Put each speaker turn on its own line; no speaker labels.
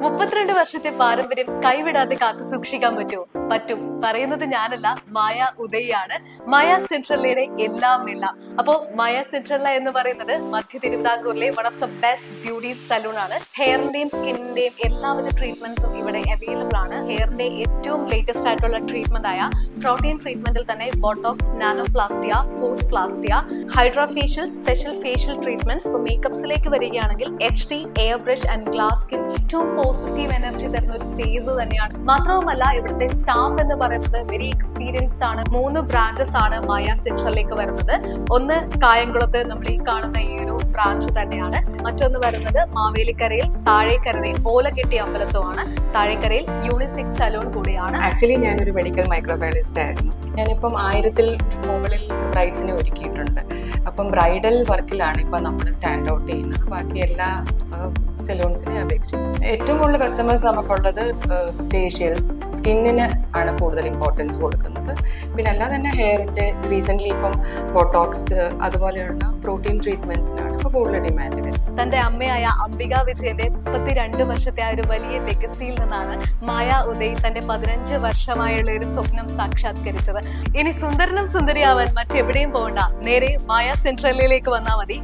32 വർഷത്തെ പാരമ്പര്യം കൈവിടാതെ കാത്തു സൂക്ഷിക്കാൻ പറ്റുമോ? പറ്റും. പറയുന്നത് ഞാനല്ല, മായ ഉദയാണ്. മായ സെൻട്രലയുടെ എല്ലാം. അപ്പോ മായ സെൻട്രല എന്ന് പറയുന്നത് മധ്യ തിരുവിതാംകൂറിലെ one of the best beauty salon ആണ്. ഹെയറിന്റെയും സ്കിന്നിന്റെയും എല്ലാവിധ ട്രീറ്റ്മെന്റ്സും ഇവിടെ അവൈലബിൾ ആണ്. ഹെയറിന്റെ ഏറ്റവും ലേറ്റസ്റ്റ് ആയിട്ടുള്ള ട്രീറ്റ്മെന്റ് ആയ പ്രോട്ടീൻ ട്രീറ്റ്മെന്റിൽ തന്നെ botox, nanoplastia, phosplastia, hydra facial, special facial treatments. ഇപ്പോൾ മേക്കപ്സിലേക്ക് വരികയാണെങ്കിൽ HD, air brush and glass skin ഏറ്റവും പോസിറ്റീവ് എനർജി തരുന്ന ഒരു സ്പേസ് തന്നെയാണ്. മാത്രവുമല്ല ഇവിടുത്തെ സ്റ്റാഫ് എന്ന് പറയുന്നത് വെരി എക്സ്പീരിയൻസ്ഡ് ആണ്. 3 ബ്രാഞ്ചസ് ആണ് മായ സെൻട്രലിലേക്ക് വരുന്നത്. ഒന്ന് കായംകുളത്ത് നമ്മൾ ഈ കാണുന്ന ഈ ഒരു ബ്രാഞ്ച് തന്നെയാണ്. മറ്റൊന്ന് വരുന്നത് മാവേലിക്കരയിൽ താഴേക്കരയിൽ ഓലക്കെട്ടി അമ്പലത്തുമാണ്. താഴേക്കരയിൽ യൂണിസെക്സ് സലൂൺ കൂടിയാണ്.
ആക്ച്വലി ഞാനൊരു മെഡിക്കൽ മൈക്രോബയോളജിസ്റ്റ് ആയിരുന്നു. ഞാനിപ്പം 1000-ൽ മുകളിൽ ബ്രൈഡ്സിനെ ഒരുക്കിയിട്ടുണ്ട്. അപ്പം ബ്രൈഡൽ വർക്കിലാണ് ഇപ്പം നമ്മൾ സ്റ്റാൻഡ് ഔട്ട് ചെയ്യുന്നത്. ബാക്കി എല്ലാ സലൂൺസിനെ അപേക്ഷിച്ച് ഏറ്റവും കൂടുതൽ കസ്റ്റമേഴ്സ് നമുക്കുള്ളത് ഫേഷ്യൽസ്, സ്കിന്നിന് ആണ് കൂടുതൽ ഇമ്പോർട്ടൻസ് കൊടുക്കുന്നത്. പിന്നെ അല്ലാതെ തന്നെ ഹെയറിൻ്റെ റീസെൻ്റ്ലി ഇപ്പം ബോട്ടോക്സ് അതുപോലെയുള്ള പ്രോട്ടീൻ ട്രീറ്റ്മെന്റ്സിനാണ് ഇപ്പോൾ കൂടുതൽ ഡിമാൻഡ് വരുന്നത്.
തന്റെ അമ്മയായ അംബിക വിജയന്റെ 32 വർഷത്തെ ആ ഒരു വലിയ ലെഗസിയിൽ നിന്നാണ് മായ ഉദയ് തന്റെ 15 വർഷമായുള്ള ഒരു സ്വപ്നം സാക്ഷാത്കരിച്ചത്. ഇനി സുന്ദരനും സുന്ദരിയാവാൻ മറ്റെവിടെയും പോകണ്ട, നേരെ മായ സെൻട്രലിലേക്ക് വന്നാൽ മതി.